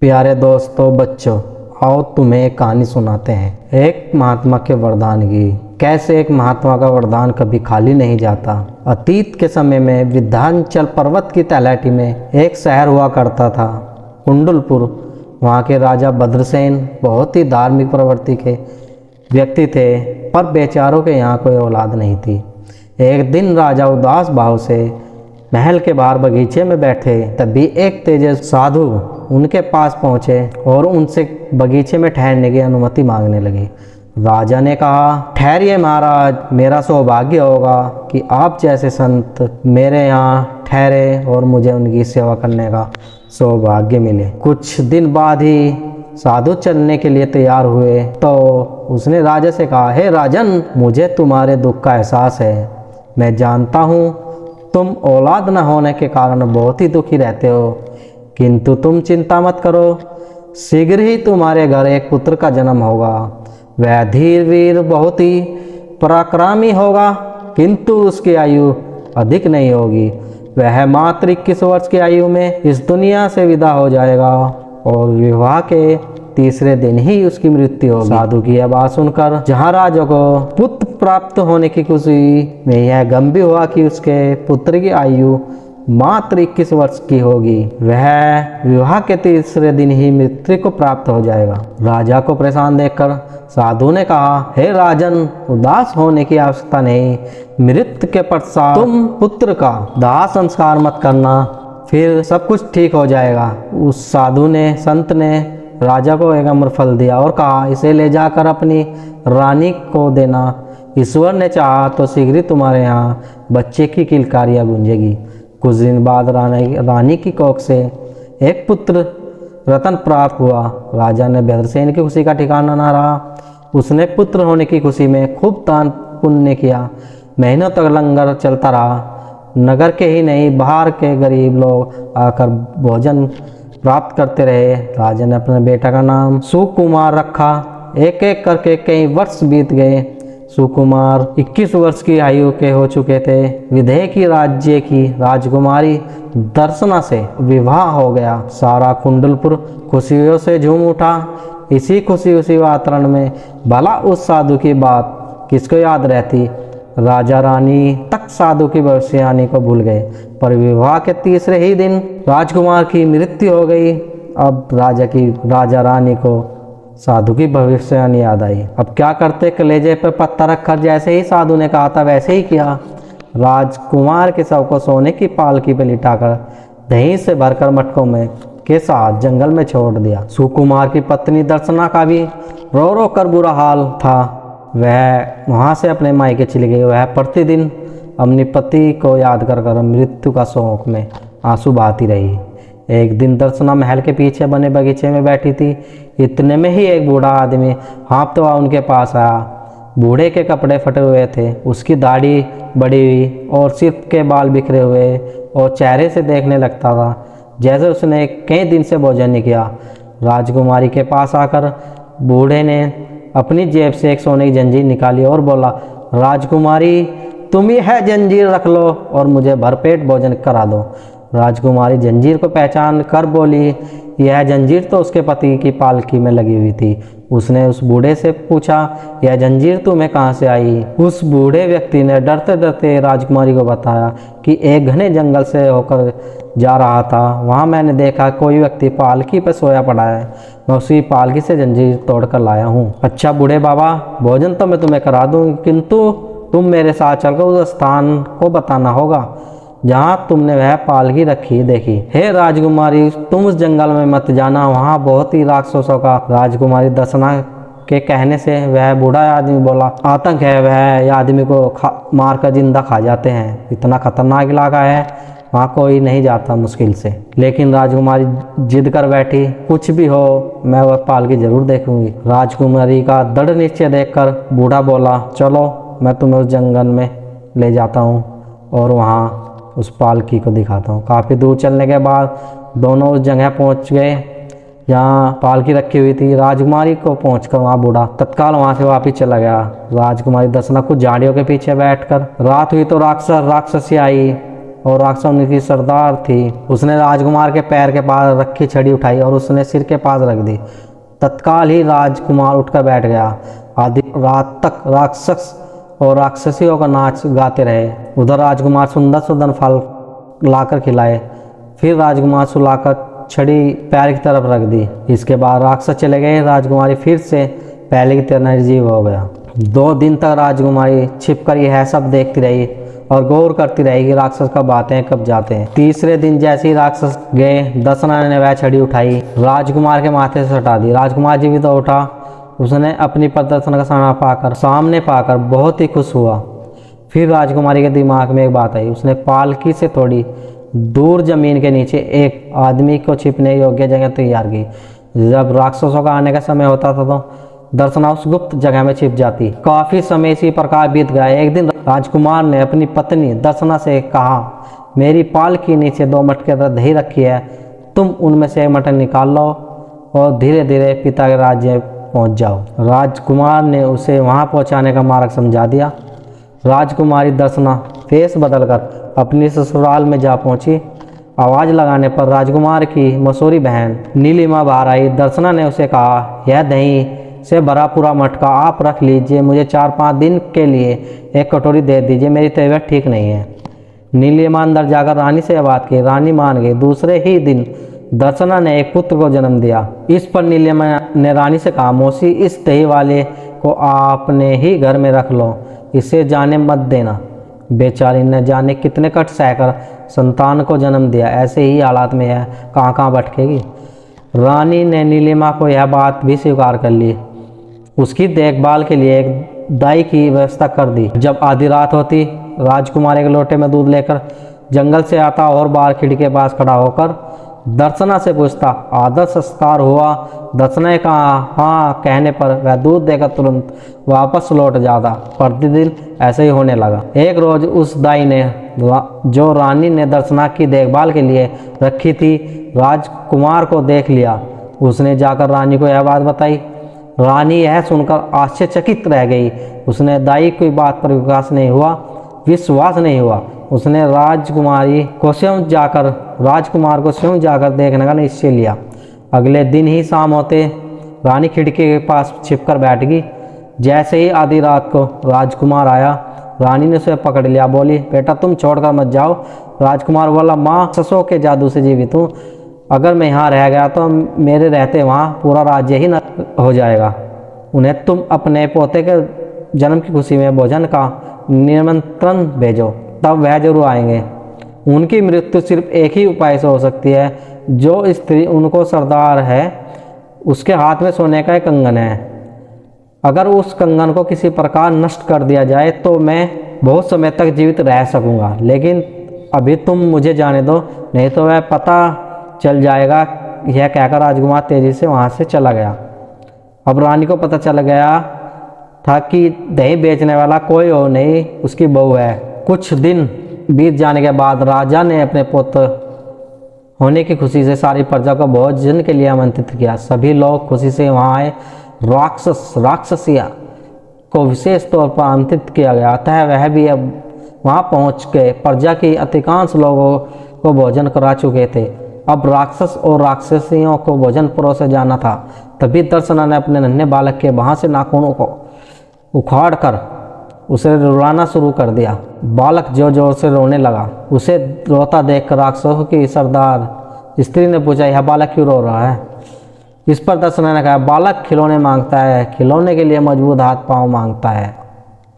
प्यारे दोस्तों, बच्चों, आओ तुम्हें एक कहानी सुनाते हैं एक महात्मा के वरदान की। कैसे एक महात्मा का वरदान कभी खाली नहीं जाता। अतीत के समय में विंध्याचल पर्वत की तलहटी में एक शहर हुआ करता था, कुंडलपुर। वहाँ के राजा भद्रसेन बहुत ही धार्मिक प्रवृत्ति के व्यक्ति थे, पर बेचारों के यहाँ कोई औलाद नहीं थी। एक दिन राजा उदास भाव से महल के बाहर बगीचे में बैठे, तभी एक तेजस्वी साधु उनके पास पहुँचे और उनसे बगीचे में ठहरने की अनुमति मांगने लगे। राजा ने कहा, ठहरिए महाराज, मेरा सौभाग्य होगा कि आप जैसे संत मेरे यहाँ ठहरे और मुझे उनकी सेवा करने का सौभाग्य मिले। कुछ दिन बाद ही साधु चलने के लिए तैयार हुए तो उसने राजा से कहा, हे राजन, मुझे तुम्हारे दुख का एहसास है। मैं जानता हूँ तुम औलाद न होने के कारण बहुत ही दुखी रहते हो, किंतु तुम चिंता मत करो, शीघ्र ही तुम्हारे घर एक पुत्र का जन्म होगा। वह धीर वीर बहुत ही पराक्रमी होगा, किंतु उसकी आयु अधिक नहीं होगी। वह मात्र 21 वर्ष की आयु में इस दुनिया से विदा हो जाएगा और विवाह के तीसरे दिन ही उसकी मृत्यु होगी। साधु की यह बात सुनकर जहाँ राजा को पुत्र प्राप्त होने की खुशी में यह गंभीर हुआ कि उसके पुत्र की आयु मात्र 21 वर्ष की होगी, वह विवाह के तीसरे दिन ही मृत्यु को प्राप्त हो जाएगा। राजा को परेशान देखकर साधु ने कहा, हे राजन, उदास होने की आवश्यकता नहीं। मृत्यु के पश्चात तुम पुत्र का दाह संस्कार मत करना, फिर सब कुछ ठीक हो जाएगा। उस साधु ने, संत ने राजा को एक अमर फल दिया और कहा, इसे ले जाकर अपनी रानी को देना। ईश्वर ने चाहा तो शीघ्र ही तुम्हारे यहाँ बच्चे की किलकारियाँ गूंजेगी। कुछ दिन बाद रानी की कोख से एक पुत्र रतन प्राप्त हुआ। राजा ने भद्रसेन की खुशी का ठिकाना न रहा। उसने पुत्र होने की खुशी में खूब दान पुण्य किया। महीनों तक लंगर चलता रहा। नगर के ही नहीं, बाहर के गरीब लोग आकर भोजन प्राप्त करते रहे। राजा ने अपने बेटा का नाम सुकुमार रखा। एक एक करके कई वर्ष बीत गए। सुकुमार 21 वर्ष की आयु के हो चुके थे। विदेह की राज्य की राजकुमारी दर्शना से विवाह हो गया। सारा कुंडलपुर खुशियों से झूम उठा। इसी खुशी उसी वातावरण में भला उस साधु की बात किसको याद रहती। राजा रानी तक साधु की भविष्यवाणी को भूल गए, पर विवाह के तीसरे ही दिन राजकुमार की मृत्यु हो गई। अब राजा रानी को साधु की भविष्यवाणी याद आई। अब क्या करते, कलेजे पर पत्थर रखकर जैसे ही साधु ने कहा था वैसे ही किया। राजकुमार के शव को सोने की पालकी पर लिटाकर दही से भरकर मटकों में के साथ जंगल में छोड़ दिया। सुकुमार की पत्नी दर्शना का भी रो रो कर बुरा हाल था। वह वहाँ से अपने मायके चली गई। वह प्रतिदिन अपने पति को याद कर कर मृत्यु का शोक में आंसू बहाती रही। एक दिन दर्शना महल के पीछे बने बगीचे में बैठी थी। इतने में ही एक बूढ़ा आदमी हाँफता हुआ उनके पास आया। बूढ़े के कपड़े फटे हुए थे, उसकी दाढ़ी बड़ी हुई और सिर के बाल बिखरे हुए और चेहरे से देखने लगता था जैसे उसने कई दिन से भोजन नहीं किया। राजकुमारी के पास आकर बूढ़े ने अपनी जेब से एक सोने की जंजीर निकाली और बोला, राजकुमारी, तुम यह जंजीर रख लो और मुझे भरपेट भोजन करा दो। राजकुमारी जंजीर को पहचान कर बोली, यह जंजीर तो उसके पति की पालकी में लगी हुई थी। उसने उस बूढ़े से पूछा, यह जंजीर तुम्हें कहाँ से आई? उस बूढ़े व्यक्ति ने डरते डरते राजकुमारी को बताया कि एक घने जंगल से होकर जा रहा था, वहाँ मैंने देखा कोई व्यक्ति पालकी पर सोया पड़ा है। मैं उसी पालकी से जंजीर तोड़ कर लाया हूँ। अच्छा बूढ़े बाबा, भोजन तो मैं तुम्हें करा दूँ, किंतु तुम मेरे साथ चलकर उस स्थान को बताना होगा जहाँ तुमने वह पालकी रखी देखी। हे राजकुमारी, तुम उस जंगल में मत जाना, वहाँ बहुत ही राक्षसों का। राजकुमारी दर्शना के कहने से वह बूढ़ा आदमी बोला, आतंक है, वह आदमी को मार कर जिंदा खा जाते हैं। इतना खतरनाक इलाका है, वहाँ कोई नहीं जाता मुश्किल से। लेकिन राजकुमारी जिद कर बैठी, कुछ भी हो मैं वह पालकी जरूर देखूंगी। राजकुमारी का दृढ़ निश्चय देखकर बूढ़ा बोला, चलो मैं तुम्हें उस जंगल में ले जाता हूँ और वहाँ उस पालकी को दिखाता हूँ। काफ़ी दूर चलने के बाद दोनों उस जगह पहुँच गए जहाँ पालकी रखी हुई थी। राजकुमारी को पहुँचकर वहाँ बूढ़ा तत्काल वहाँ से वापस चला गया। राजकुमारी दर्शना कुछ झाड़ियों के पीछे बैठकर रात हुई तो राक्षसी आई और राक्षस की सरदार थी। उसने राजकुमार के पैर के पास रखी छड़ी उठाई और उसने सिर के पास रख दी। तत्काल ही राजकुमार उठकर बैठ गया। आधी रात तक राक्षस और राक्षसियों का नाच गाते रहे। उधर राजकुमार सुंदर सुंदर फल लाकर खिलाए। फिर राजकुमार सुलाकर छड़ी पैर की तरफ रख दी। इसके बाद राक्षस चले गए। राजकुमारी फिर से पहले की तरह निर्जीव हो गया। 2 दिन तक राजकुमारी छिपकर यह सब देखती रही और गौर करती रही कि राक्षस कब आते हैं कब जाते हैं। तीसरे दिन जैसे ही राक्षस गए, दर्शना ने वह छड़ी उठाई, राजकुमार के माथे से हटा दी। राजकुमार जीवित उठा। उसने अपनी प्रदर्शन का सामने पाकर बहुत ही खुश हुआ। फिर राजकुमारी के दिमाग में एक बात आई। उसने पालकी से थोड़ी दूर जमीन के नीचे एक आदमी को छिपने योग्य जगह तैयार की। जब राक्षसों का आने का समय होता था तो दर्शना उस गुप्त जगह में छिप जाती। काफी समय इसी प्रकार बीत गया। एक दिन राजकुमार ने अपनी पत्नी दर्शना से कहा, मेरी पालकी नीचे 2 मटके दही रखी है, तुम उनमें से एक मटक निकाल लो और धीरे धीरे पिता के राज्य पहुंच जाओ। राजकुमार ने उसे वहां पहुंचाने का मार्ग समझा दिया। राजकुमारी दर्शना फेस बदलकर अपनी ससुराल में जा पहुंची। आवाज लगाने पर राजकुमार की मसूरी बहन नीलिमा बाहर आई। दर्शना ने उसे कहा, यह दही से भरा पूरा मटका आप रख लीजिए, मुझे 4-5 दिन के लिए एक कटोरी दे दीजिए, मेरी तबीयत ठीक नहीं है। नीलिमा अंदर जाकर रानी से बात की। रानी मान गई। दूसरे ही दिन दर्शना ने एक पुत्र को जन्म दिया। इस पर नीलिमा ने रानी से कहा, मौसी इस दही वाले को आपने ही घर में रख लो, इसे जाने मत देना। बेचारी ने जाने कितने कष्ट सहकर संतान को जन्म दिया, ऐसे ही हालात में यह कहाँ कहाँ भटकेगी। रानी ने नीलिमा को यह बात भी स्वीकार कर ली। उसकी देखभाल के लिए एक दाई की व्यवस्था कर दी। जब आधी रात होती, राजकुमार एक लोटे में दूध लेकर जंगल से आता और बाहर खिड़की के पास खड़ा होकर दर्शना से पूछता, आदर संस्कार हुआ? दर्शना ने कहा हाँ कहने पर वह दूध देकर तुरंत वापस लौट जाता। प्रतिदिन ऐसे ही होने लगा। एक रोज उस दाई ने जो रानी ने दर्शना की देखभाल के लिए रखी थी, राजकुमार को देख लिया। उसने जाकर रानी को यह बात बताई। रानी यह सुनकर आश्चर्यचकित रह गई। उसने दाई की बात पर विश्वास नहीं हुआ। उसने राजकुमार को स्वयं जाकर देखने का निश्चय लिया। अगले दिन ही शाम होते रानी खिड़की के पास छिपकर बैठ गई। जैसे ही आधी रात को राजकुमार आया, रानी ने उसे पकड़ लिया। बोली, बेटा तुम छोड़कर मत जाओ। राजकुमार बोला, माँ ससों के जादू से जीवित हूँ, अगर मैं यहाँ रह गया तो मेरे रहते वहाँ पूरा राज्य ही नष्ट हो जाएगा। उन्हें तुम अपने पोते के जन्म की खुशी में भोजन का निमंत्रण भेजो, तब वह जरूर आएंगे। उनकी मृत्यु सिर्फ एक ही उपाय से हो सकती है। जो स्त्री उनको सरदार है, उसके हाथ में सोने का एक कंगन है। अगर उस कंगन को किसी प्रकार नष्ट कर दिया जाए तो मैं बहुत समय तक जीवित रह सकूंगा, लेकिन अभी तुम मुझे जाने दो, नहीं तो वह पता चल जाएगा। यह कहकर राजकुमार तेजी से वहाँ से चला गया। अब रानी को पता चल गया था कि दही बेचने वाला कोई और नहीं, उसकी बहू है। कुछ दिन बीत जाने के बाद राजा ने अपने पुत्र होने की खुशी से सारी प्रजा को भोजन के लिए आमंत्रित किया। सभी लोग खुशी से वहाँ आए। राक्षसिया को विशेष तौर पर आमंत्रित किया गया, अतः वह भी अब वहाँ पहुँच के प्रजा की अधिकांश लोगों को भोजन करा चुके थे। अब राक्षस और राक्षसियों को भोजन परोसे जाना था। तभी दर्शना ने अपने नन्हे बालक के वहाँ से नाखूनों को उखाड़ कर उसे रुलाना शुरू कर दिया। बालक जोर जोर से रोने लगा। उसे रोता देखकर राक्षसों की सरदार स्त्री ने पूछा, यह बालक क्यों रो रहा है? इस पर दर्शना ने कहा, बालक खिलौने मांगता है, खिलौने के लिए मजबूत हाथ पांव मांगता है,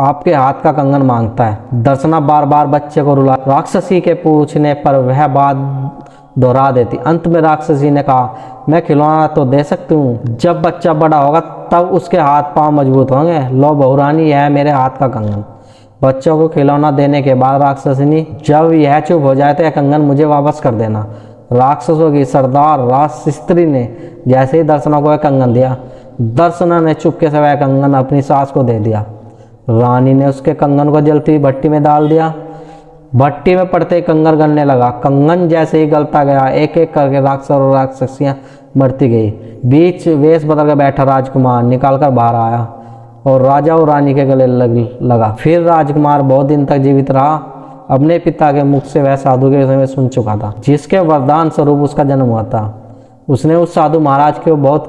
आपके हाथ का कंगन मांगता है। दर्शना बार बार बच्चे को रुला। राक्षसी के पूछने पर वह बात दोहरा देती। अंत में राक्षसी ने कहा, मैं खिलौना तो दे सकती हूँ, जब बच्चा बड़ा होगा तब उसके हाथ पांव मजबूत होंगे। लो बहुरानी, यह है मेरे हाथ का कंगन। बच्चों को खिलौना देने के बाद राक्षसिनी, जब यह चुप हो जाए तो यह कंगन मुझे वापस कर देना। राक्षसों की सरदार राजस्त्री ने जैसे ही दर्शना को यह कंगन दिया, दर्शना ने चुपके से वह कंगन अपनी सास को दे दिया। रानी ने उसके कंगन को जलती हुई भट्टी में डाल दिया। भट्टी में पड़ते ही कंगन गलने लगा। कंगन जैसे ही गलता गया, एक एक करके राक्षस और राक्षसियाँ मरती गई। बीच वेश बदल कर बैठा राजकुमार निकाल कर बाहर आया और राजा और रानी के गले लगा। फिर राजकुमार बहुत दिन तक जीवित रहा अपने पिता के मुख से वह साधु के विषय में सुन चुका था, जिसके वरदान स्वरूप उसका जन्म हुआ था। उसने उस साधु महाराज की बहुत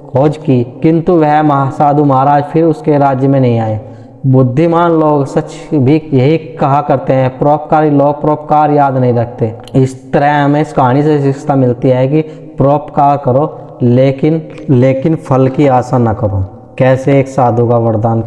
खोज की, किंतु वह साधु महाराज फिर उसके राज्य में नहीं आए। बुद्धिमान लोग सच भी यही कहा करते हैं, परोपकारी लोग परोपकार याद नहीं रखते। इस तरह हमें इस कहानी से शिक्षा मिलती है कि परोपकार करो, लेकिन फल की आशा न करो। कैसे एक साधु का वरदान